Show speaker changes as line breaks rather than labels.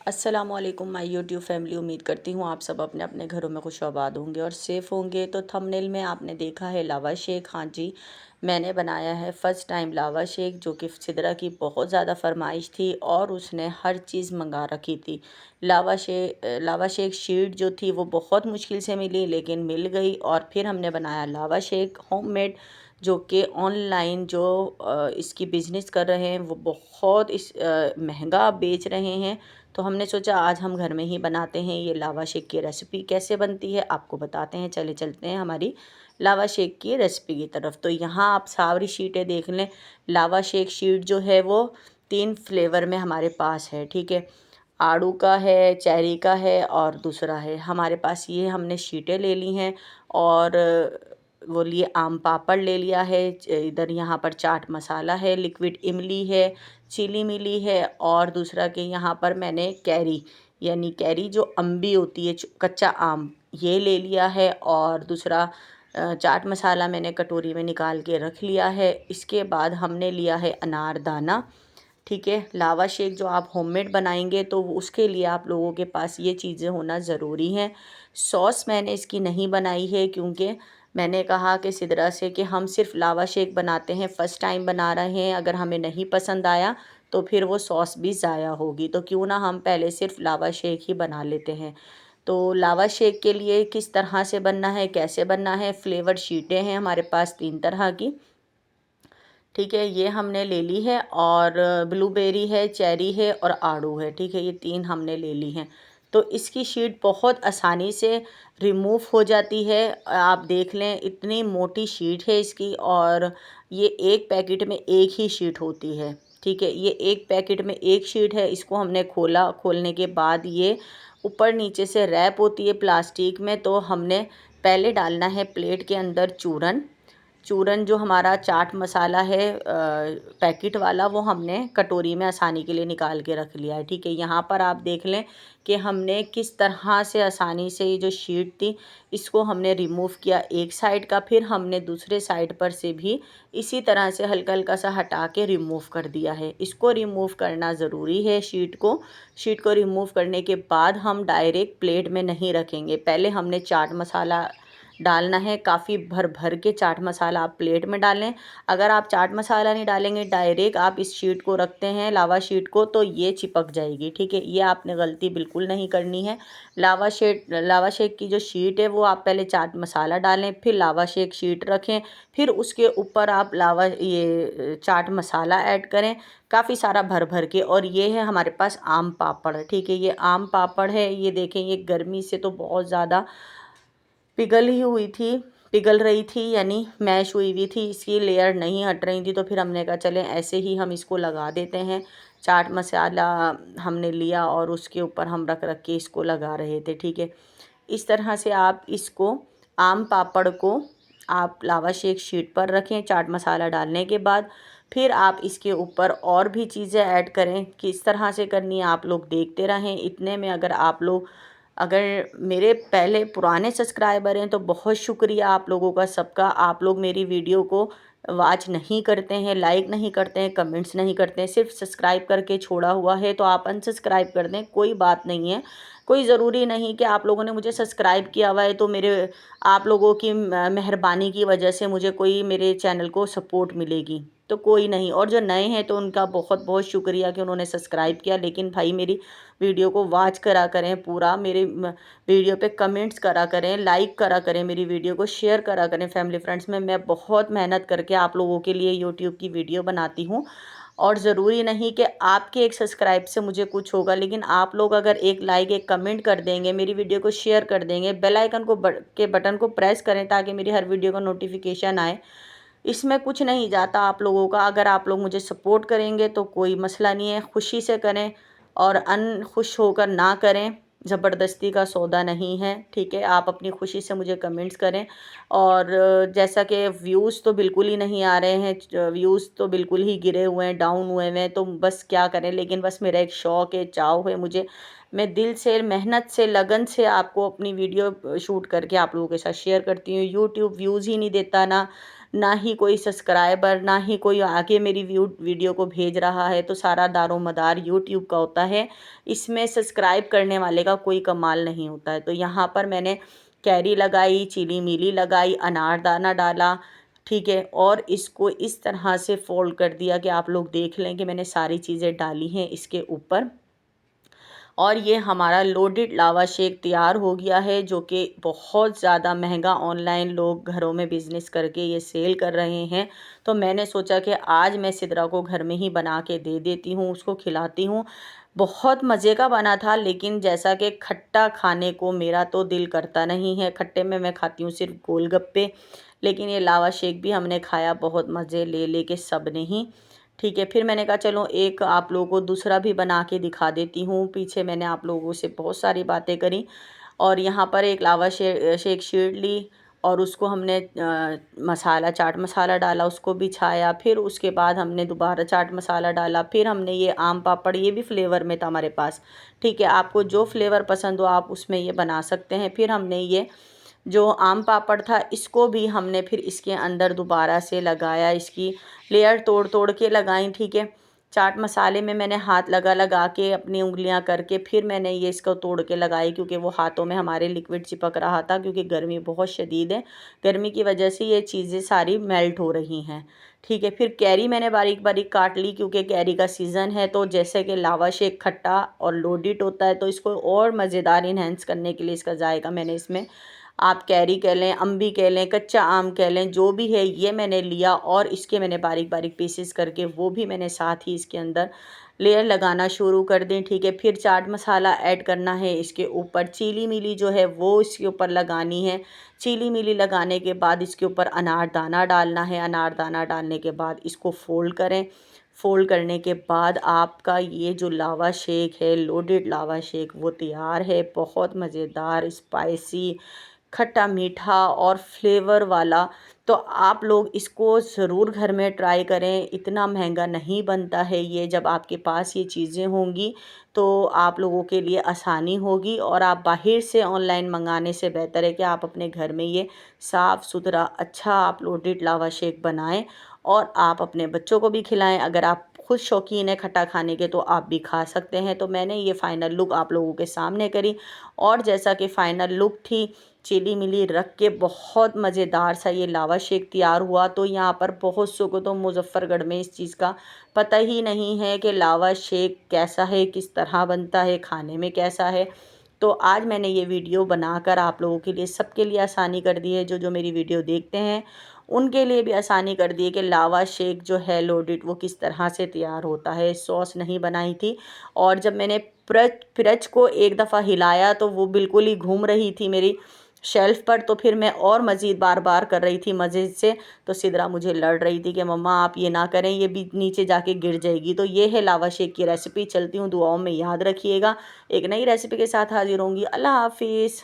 अस्सलामुअलैकुम my YouTube family. उम्मीद करती हूँ आप सब अपने अपने घरों में खुश आबाद होंगे और सेफ़ होंगे। तो थंबनेल में आपने देखा है लावा शेक। हाँ जी, मैंने बनाया है फ़र्स्ट टाइम लावा शेक, जो कि सिदरा की बहुत ज़्यादा फरमाइश थी और उसने हर चीज़ मंगा रखी थी। लावा शेक शीट जो थी वो बहुत मुश्किल से मिली, लेकिन मिल गई और फिर हमने बनाया लावा शेक होममेड, जो कि ऑनलाइन जो इसकी बिज़नेस कर रहे हैं वो बहुत महंगा बेच रहे हैं। तो हमने सोचा आज हम घर में ही बनाते हैं। ये लावा शेक की रेसिपी कैसे बनती है आपको बताते हैं। चले चलते हैं हमारी लावा शेक की रेसिपी की तरफ। तो यहाँ आप सारी शीटें देख लें। लावा शेक शीट जो है वो 3 फ्लेवर में हमारे पास है, ठीक है। आड़ू का है, चेरी का है और दूसरा है हमारे पास। ये हमने शीटें ले ली हैं और वो लिए आम पापड़ ले लिया है। इधर यहाँ पर चाट मसाला है, लिक्विड इमली है, चिली मिली है और दूसरा कि यहाँ पर मैंने कैरी, यानी कैरी जो अम्बी होती है, कच्चा आम, ये ले लिया है। और दूसरा चाट मसाला मैंने कटोरी में निकाल के रख लिया है। इसके बाद हमने लिया है अनारदाना, ठीक है। लावा शेक जो आप होममेड बनाएंगे तो उसके लिए आप लोगों के पास ये चीज़ें होना ज़रूरी हैं। सॉस मैंने इसकी नहीं बनाई है, क्योंकि मैंने कहा कि सिदरा से कि हम सिर्फ लावा शेक बनाते हैं, फ़र्स्ट टाइम बना रहे हैं, अगर हमें नहीं पसंद आया तो फिर वो सॉस भी ज़ाया होगी, तो क्यों ना हम पहले सिर्फ लावा शेक ही बना लेते हैं। तो लावा शेक के लिए किस तरह से बनना है, कैसे बनना है, फ्लेवर शीटें हैं हमारे पास 3 तरह की, ठीक है। ये हमने ले ली है और ब्लूबेरी है, चेरी है और आड़ू है, ठीक है। ये 3 हमने ले ली हैं। तो इसकी शीट बहुत आसानी से रिमूव हो जाती है। आप देख लें इतनी मोटी शीट है इसकी, और ये एक पैकेट में एक ही शीट होती है, ठीक है। ये एक पैकेट में एक शीट है। इसको हमने खोला, खोलने के बाद ये ऊपर नीचे से रैप होती है प्लास्टिक में। तो हमने पहले डालना है प्लेट के अंदर चूरन। चूरन जो हमारा चाट मसाला है पैकेट वाला, वो हमने कटोरी में आसानी के लिए निकाल के रख लिया है, ठीक है। यहाँ पर आप देख लें कि हमने किस तरह से आसानी से ये जो शीट थी इसको हमने रिमूव किया एक साइड का, फिर हमने दूसरे साइड पर से भी इसी तरह से हल्का हल्का सा हटा के रिमूव कर दिया है। इसको रिमूव करना ज़रूरी है शीट को रिमूव करने के बाद हम डायरेक्ट प्लेट में नहीं रखेंगे। पहले हमने चाट मसाला डालना है, काफ़ी भर भर के चाट मसाला आप प्लेट में डालें। अगर आप चाट मसाला नहीं डालेंगे, डायरेक्ट आप इस शीट को रखते हैं लावा शीट को, तो ये चिपक जाएगी, ठीक है। ये आपने गलती बिल्कुल नहीं करनी है। लावा शेक की जो शीट है वो आप पहले चाट मसाला डालें, फिर लावा शेक शीट रखें, फिर उसके ऊपर आप ये चाट मसाला ऐड करें काफ़ी सारा भर भर के। और ये है हमारे पास आम पापड़, ठीक है। ये आम पापड़ है, ये देखें, ये गर्मी से तो बहुत ज़्यादा पिघल रही थी, यानी मैश हुई हुई थी, इसकी लेयर नहीं हट रही थी। तो फिर हमने कहा चलें ऐसे ही हम इसको लगा देते हैं। चाट मसाला हमने लिया और उसके ऊपर हम रख रख के इसको लगा रहे थे, ठीक है। इस तरह से आप इसको, आम पापड़ को आप लावा शेक शीट पर रखें चाट मसाला डालने के बाद। फिर आप इसके ऊपर और भी चीज़ें ऐड करें, किस तरह से करनी है आप लोग देखते रहें। इतने में अगर मेरे पहले पुराने सब्सक्राइबर हैं तो बहुत शुक्रिया आप लोगों का सबका। आप लोग मेरी वीडियो को वॉच नहीं करते हैं, लाइक नहीं करते हैं, कमेंट्स नहीं करते हैं, सिर्फ सब्सक्राइब करके छोड़ा हुआ है। तो आप अनसब्सक्राइब कर दें, कोई बात नहीं है। कोई ज़रूरी नहीं कि आप लोगों ने मुझे सब्सक्राइब किया हुआ है तो मेरे आप लोगों की मेहरबानी की वजह से मुझे कोई मेरे चैनल को सपोर्ट मिलेगी, तो कोई नहीं। और जो नए हैं तो उनका बहुत बहुत शुक्रिया कि उन्होंने सब्सक्राइब किया, लेकिन भाई मेरी वीडियो को वॉच करा करें पूरा, मेरे वीडियो पे कमेंट्स करा करें, लाइक करा करें, मेरी वीडियो को शेयर करा करें फैमिली फ्रेंड्स में। मैं बहुत मेहनत करके आप लोगों के लिए यूट्यूब की वीडियो बनाती हूँ, और ज़रूरी नहीं कि आपके एक सब्सक्राइब से मुझे कुछ होगा, लेकिन आप लोग अगर एक लाइक एक कमेंट कर देंगे, मेरी वीडियो को शेयर कर देंगे, बेल आइकन के बटन को प्रेस करें ताकि मेरी हर वीडियो का नोटिफिकेशन आए। इसमें कुछ नहीं जाता आप लोगों का। अगर आप लोग मुझे सपोर्ट करेंगे तो कोई मसला नहीं है, खुशी से करें और खुश होकर ना करें। ज़बरदस्ती का सौदा नहीं है, ठीक है। आप अपनी खुशी से मुझे कमेंट्स करें। और जैसा कि व्यूज़ तो बिल्कुल ही नहीं आ रहे हैं, व्यूज़ तो बिल्कुल ही गिरे हुए हैं, डाउन हुए हैं, तो बस क्या करें। लेकिन बस मेरा एक शौक़ है, चाव है मुझे, मैं दिल से, मेहनत से, लगन से आपको अपनी वीडियो शूट करके आप लोगों के साथ शेयर करती हूँ। यूट्यूब व्यूज़ ही नहीं देता, ना ना ही कोई सब्सक्राइबर, ना ही कोई आगे मेरी वीडियो को भेज रहा है, तो सारा दारोमदार यूट्यूब का होता है। इसमें सब्सक्राइब करने वाले का कोई कमाल नहीं होता है। तो यहाँ पर मैंने कैरी लगाई, चीली मिली लगाई, अनारदाना डाला, ठीक है, और इसको इस तरह से फोल्ड कर दिया कि आप लोग देख लें कि मैंने सारी चीज़ें डाली हैं इसके ऊपर। और ये हमारा लोडेड लावा शेक तैयार हो गया है, जो कि बहुत ज़्यादा महंगा ऑनलाइन लोग घरों में बिज़नेस करके ये सेल कर रहे हैं। तो मैंने सोचा कि आज मैं सिद्रा को घर में ही बना के दे देती हूँ, उसको खिलाती हूँ। बहुत मज़े का बना था, लेकिन जैसा कि खट्टा खाने को मेरा तो दिल करता नहीं है। खट्टे में मैं खाती हूँ सिर्फ गोलगप्पे, लेकिन ये लावा शेक भी हमने खाया बहुत मज़े ले लेके सब ने ही, ठीक है। फिर मैंने कहा चलो एक आप लोगों को दूसरा भी बना के दिखा देती हूँ। पीछे मैंने आप लोगों से बहुत सारी बातें करी, और यहाँ पर एक लावा शेक शीट ली, और उसको हमने मसाला, चाट मसाला डाला, उसको भी छाया। फिर उसके बाद हमने दोबारा चाट मसाला डाला। फिर हमने ये आम पापड़, ये भी फ्लेवर में था हमारे पास, ठीक है। आपको जो फ्लेवर पसंद हो आप उसमें ये बना सकते हैं। फिर हमने ये जो आम पापड़ था इसको भी हमने फिर इसके अंदर दोबारा से लगाया, इसकी लेयर तोड़ तोड़ के लगाई, ठीक है। चाट मसाले में मैंने हाथ लगा लगा के अपनी उंगलियां करके फिर मैंने ये इसको तोड़ के लगाई, क्योंकि वो हाथों में हमारे लिक्विड चिपक रहा था, क्योंकि गर्मी बहुत शदीद है। गर्मी की वजह से ये चीज़ें सारी मेल्ट हो रही हैं, ठीक है। फिर कैरी मैंने बारीक बारीक काट ली, क्योंकि कैरी का सीज़न है। तो जैसे कि लावा शेक खट्टा और लोडेड होता है, तो इसको और मज़ेदार इन्हेंस करने के लिए इसका जायका मैंने इसमें, आप कैरी कह लें, अम्बी कह लें, कच्चा आम कह लें, जो भी है ये मैंने लिया, और इसके मैंने बारीक बारीक पीसेस करके वो भी मैंने साथ ही इसके अंदर लेयर लगाना शुरू कर दें, ठीक है। फिर चाट मसाला ऐड करना है इसके ऊपर, चीली मिली जो है वो इसके ऊपर लगानी है। चीली मिली लगाने के बाद इसके ऊपर अनारदाना डालना है। अनारदाना डालने के बाद इसको फोल्ड करें। फोल्ड करने के बाद आपका ये जो लावा शेक है, लोडेड लावा शेक, वो तैयार है। बहुत मज़ेदार, स्पाइसी, खट्टा मीठा और फ्लेवर वाला। तो आप लोग इसको ज़रूर घर में ट्राई करें। इतना महंगा नहीं बनता है ये। जब आपके पास ये चीज़ें होंगी तो आप लोगों के लिए आसानी होगी, और आप बाहर से ऑनलाइन मंगाने से बेहतर है कि आप अपने घर में ये साफ़ सुथरा अच्छा आप लोडेड लावा शेक बनाएं, और आप अपने बच्चों को भी खिलाएं। अगर आप खुद शौकीन है खट्टा खाने के तो आप भी खा सकते हैं। तो मैंने ये फ़ाइनल लुक आप लोगों के सामने करी, और जैसा कि फ़ाइनल लुक थी, चिली मिली रख के बहुत मज़ेदार सा ये लावा शेक तैयार हुआ। तो यहाँ पर बहुत सौ को तो मुजफ्फ़रगढ़ में इस चीज़ का पता ही नहीं है कि लावा शेक कैसा है, किस तरह बनता है, खाने में कैसा है। तो आज मैंने ये वीडियो बनाकर आप लोगों के लिए, सबके लिए आसानी कर दी है। जो जो मेरी वीडियो देखते हैं उनके लिए भी आसानी कर दी है कि लावा शेक जो है लोडेड वो किस तरह से तैयार होता है। सॉस नहीं बनाई थी, और जब मैंने फ्रिज को एक दफ़ा हिलाया तो वो बिल्कुल ही घूम रही थी मेरी शेल्फ़ पर। तो फिर मैं और मज़ीद बार बार कर रही थी मज़े से। तो सिद्रा मुझे लड़ रही थी कि मम्मा आप ये ना करें, ये भी नीचे जाके गिर जाएगी। तो ये है लावा शेक की रेसिपी। चलती हूँ, दुआओं में याद रखिएगा। एक नई रेसिपी के साथ हाजिर होंगी। अल्लाह हाफिज़।